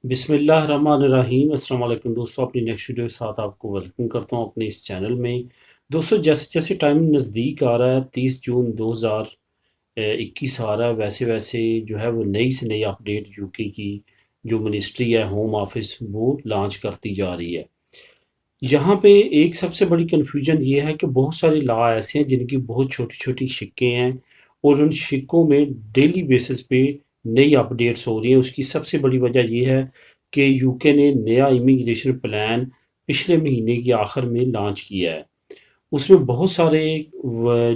بسم اللہ الرحمن الرحیم۔ السلام علیکم دوستوں، اپنی نیکسٹ ویڈیو کے ساتھ آپ کو ویلکم کرتا ہوں اپنے اس چینل میں۔ دوستوں، جیسے جیسے ٹائم نزدیک آ رہا ہے، 30 جون 2021 آ رہا ہے، ویسے ویسے جو ہے وہ نئی سے نئی اپڈیٹ یو کے کی جو منسٹری ہے، ہوم آفس، وہ لانچ کرتی جا رہی ہے۔ یہاں پہ ایک سب سے بڑی کنفیوژن یہ ہے کہ بہت سارے لا ایسے ہیں جن کی بہت چھوٹی چھوٹی شکیں ہیں، اور ان شکوں میں ڈیلی بیسس پہ نئی اپڈیٹس ہو رہی ہیں۔ اس کی سب سے بڑی وجہ یہ ہے کہ یو کے نے نیا امیگریشن پلان پچھلے مہینے کے آخر میں لانچ کیا ہے۔ اس میں بہت سارے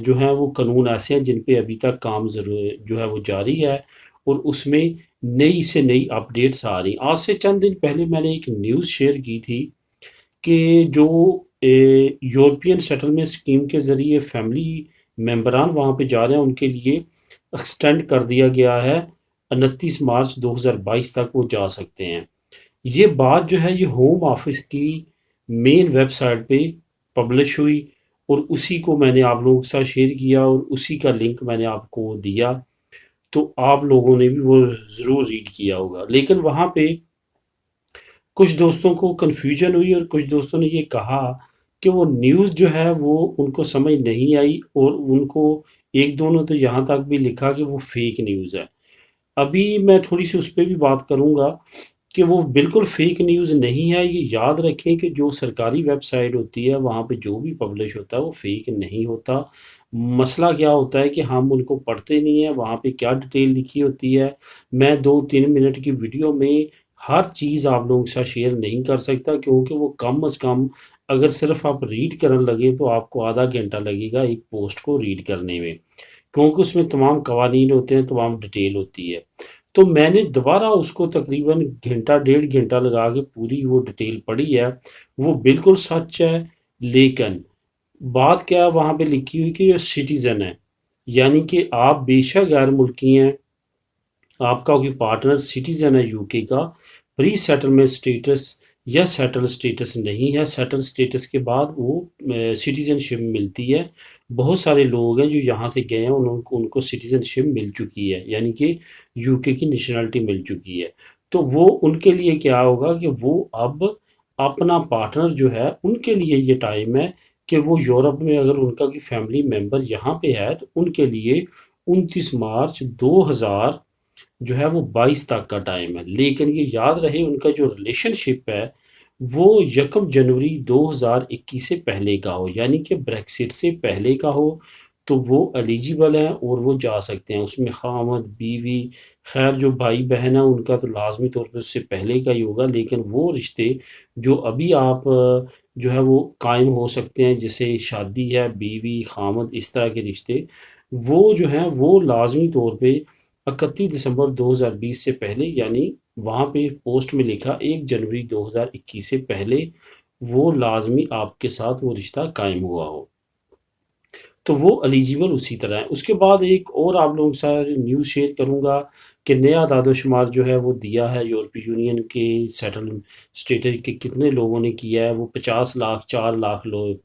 جو ہیں وہ قانون ایسے ہیں جن پہ ابھی تک کام جو ہے وہ جاری ہے، اور اس میں نئی سے نئی اپڈیٹس آ رہی ہیں۔ آج سے چند دن پہلے میں نے ایک نیوز شیئر کی تھی کہ جو یورپین سیٹلمنٹ اسکیم کے ذریعے فیملی ممبران وہاں پہ جا رہے ہیں، ان کے لیے ایکسٹینڈ کر دیا گیا ہے۔ 29 مارچ 2022 تک وہ جا سکتے ہیں۔ یہ بات جو ہے یہ ہوم آفس کی مین ویب سائٹ پہ پبلش ہوئی، اور اسی کو میں نے آپ لوگوں کے ساتھ شیئر کیا، اور اسی کا لنک میں نے آپ کو دیا، تو آپ لوگوں نے بھی وہ ضرور ریڈ کیا ہوگا۔ لیکن وہاں پہ کچھ دوستوں کو کنفیوژن ہوئی، اور کچھ دوستوں نے یہ کہا کہ وہ نیوز جو ہے وہ ان کو سمجھ نہیں آئی، اور ان کو ایک دو نے تو یہاں تک بھی لکھا کہ وہ فیک نیوز ہے۔ ابھی میں تھوڑی سی اس پہ بھی بات کروں گا کہ وہ بالکل فیک نیوز نہیں ہے۔ یہ یاد رکھیں کہ جو سرکاری ویب سائٹ ہوتی ہے وہاں پہ جو بھی پبلش ہوتا ہے وہ فیک نہیں ہوتا۔ مسئلہ کیا ہوتا ہے کہ ہم ان کو پڑھتے نہیں ہیں، وہاں پہ کیا ڈیٹیل لکھی ہوتی ہے۔ میں 2-3 منٹ کی ویڈیو میں ہر چیز آپ لوگوں کے ساتھ شیئر نہیں کر سکتا، کیونکہ وہ کم از کم اگر صرف آپ ریڈ کرنے لگے تو آپ کو آدھا گھنٹہ لگے گا ایک پوسٹ کو ریڈ کرنے میں، کیونکہ اس میں تمام قوانین ہوتے ہیں، تمام ڈیٹیل ہوتی ہے۔ تو میں نے دوبارہ اس کو تقریباً گھنٹہ 1.5 گھنٹہ لگا کے پوری وہ ڈیٹیل پڑھی ہے۔ وہ بالکل سچ ہے، لیکن بات کیا وہاں پہ لکھی ہوئی کہ یہ سٹیزن ہے، یعنی کہ آپ بے شک غیر ملکی ہیں، آپ کا کوئی پارٹنر سٹیزن ہے یو کے کا، پری سیٹلمنٹ سٹیٹس یا سیٹل سٹیٹس نہیں ہے۔ سیٹل سٹیٹس کے بعد وہ سٹیزن شپ ملتی ہے۔ بہت سارے لوگ ہیں جو یہاں سے گئے ہیں، ان کو سٹیزن شپ مل چکی ہے، یعنی کہ یو کے کی نیشنلٹی مل چکی ہے۔ تو وہ ان کے لیے کیا ہوگا کہ وہ اب اپنا پارٹنر جو ہے، ان کے لیے یہ ٹائم ہے کہ وہ یورپ میں اگر ان کا کوئی فیملی ممبر یہاں پہ ہے تو ان کے لیے 29 مارچ 2000 جو ہے وہ 22 تک کا ٹائم ہے۔ لیکن یہ یاد رہے ان کا جو ریلیشن شپ ہے وہ 1 جنوری 2021 سے پہلے کا ہو، یعنی کہ بریکسٹ سے پہلے کا ہو، تو وہ ایلیجیبل ہیں اور وہ جا سکتے ہیں۔ اس میں خامد، بیوی، خیر جو بھائی بہن ہیں ان کا تو لازمی طور پہ اس سے پہلے کا ہی ہوگا، لیکن وہ رشتے جو ابھی آپ جو ہے وہ قائم ہو سکتے ہیں، جیسے شادی ہے، بیوی، خامد، اس طرح کے رشتے، وہ جو ہیں وہ لازمی طور پہ 31 دسمبر 2020 سے پہلے، یعنی وہاں پہ پوسٹ میں لکھا 1 جنوری 2021 سے پہلے وہ لازمی آپ کے ساتھ وہ رشتہ قائم ہوا ہو، تو وہ ایلیجیبل اسی طرح ہے۔ اس کے بعد ایک اور آپ لوگوں کے ساتھ نیوز شیئر کروں گا کہ نیا اعداد و شمار جو ہے وہ دیا ہے یورپی یونین کے سیٹل اسٹیٹس کے کتنے لوگوں نے کیا ہے۔ وہ 50 لاکھ 4 لاکھ لوگ،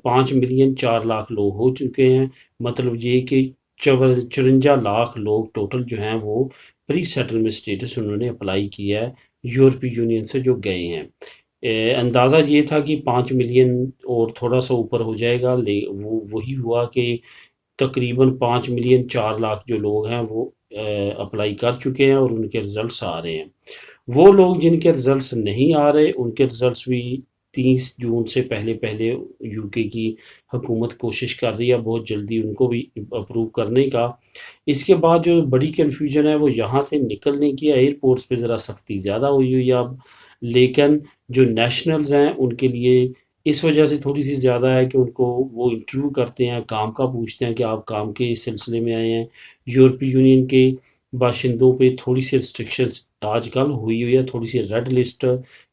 5 ملین 4 لاکھ لوگ ہو چکے ہیں۔ مطلب یہ کہ 54 لاکھ لوگ ٹوٹل جو ہیں وہ پری سیٹلمنٹ اسٹیٹس انہوں نے اپلائی کیا ہے یورپی یونین سے جو گئے ہیں۔ اندازہ یہ تھا کہ 5 ملین اور تھوڑا سا اوپر ہو جائے گا، وہی ہوا کہ تقریباً 5 ملین 4 لاکھ جو لوگ ہیں وہ اپلائی کر چکے ہیں، اور ان کے رزلٹس آ رہے ہیں۔ وہ لوگ جن کے رزلٹس نہیں آ رہے ان کے رزلٹس بھی 30 جون سے پہلے پہلے یو کے کی حکومت کوشش کر رہی ہے بہت جلدی ان کو بھی اپروو کرنے کا۔ اس کے بعد جو بڑی کنفیوژن ہے وہ یہاں سے نکلنے کی، ایئرپورٹس پہ ذرا سختی زیادہ ہوئی ہوئی ہے اب، لیکن جو نیشنلز ہیں ان کے لیے اس وجہ سے تھوڑی سی زیادہ ہے کہ ان کو وہ انٹرویو کرتے ہیں، کام کا پوچھتے ہیں کہ آپ کام کے سلسلے میں آئے ہیں۔ یورپی یونین کے باشندوں پہ تھوڑی سی ریسٹرکشنز آج کل ہوئی ہے، تھوڑی سی ریڈ لسٹ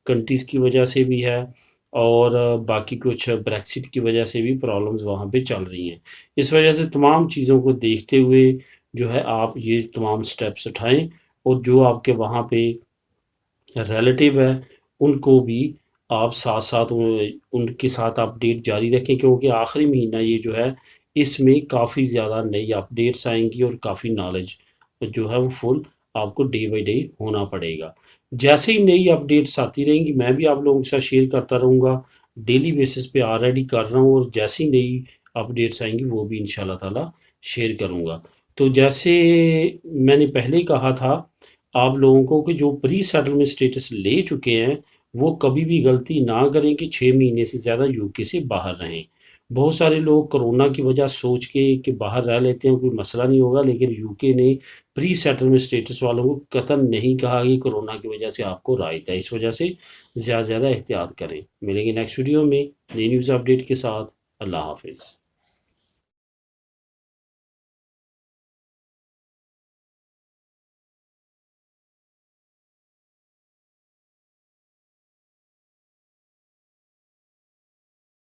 کنٹریز کی وجہ سے بھی ہے، اور باقی کچھ بریکسٹ کی وجہ سے بھی پرابلمز وہاں پہ چل رہی ہیں۔ اس وجہ سے تمام چیزوں کو دیکھتے ہوئے جو ہے آپ یہ تمام سٹیپس اٹھائیں، اور جو آپ کے وہاں پہ ریلیٹیو ہے ان کو بھی آپ ساتھ ساتھ ان کے ساتھ اپڈیٹ جاری رکھیں، کیونکہ آخری مہینہ یہ جو ہے اس میں کافی زیادہ نئی اپڈیٹس آئیں گی، اور کافی نالج جو ہے وہ فل آپ کو ڈے بائی ڈے ہونا پڑے گا۔ جیسے ہی نئی اپڈیٹس آتی رہیں گی میں بھی آپ لوگوں کے ساتھ شیئر کرتا رہوں گا، ڈیلی بیسس پہ آلریڈی کر رہا ہوں، اور جیسی نئی اپڈیٹس آئیں گی وہ بھی انشاءاللہ تعالی شیئر کروں گا۔ تو جیسے میں نے پہلے ہی کہا تھا آپ لوگوں کو کہ جو پری سیٹلمنٹ سٹیٹس لے چکے ہیں وہ کبھی بھی غلطی نہ کریں کہ 6 مہینے سے زیادہ یو کے سے باہر رہیں۔ بہت سارے لوگ کرونا کی وجہ سوچ کے کہ باہر رہ لیتے ہیں کوئی مسئلہ نہیں ہوگا، لیکن یو کے نے پری سیٹلمنٹ سٹیٹس والوں کو قطعاً نہیں کہا کہ کرونا کی وجہ سے آپ کو رائٹ ہے، اس وجہ سے زیادہ احتیاط کریں۔ ملیں گے نیکسٹ ویڈیو میں نئی نیوز اپڈیٹ کے ساتھ۔ اللہ حافظ۔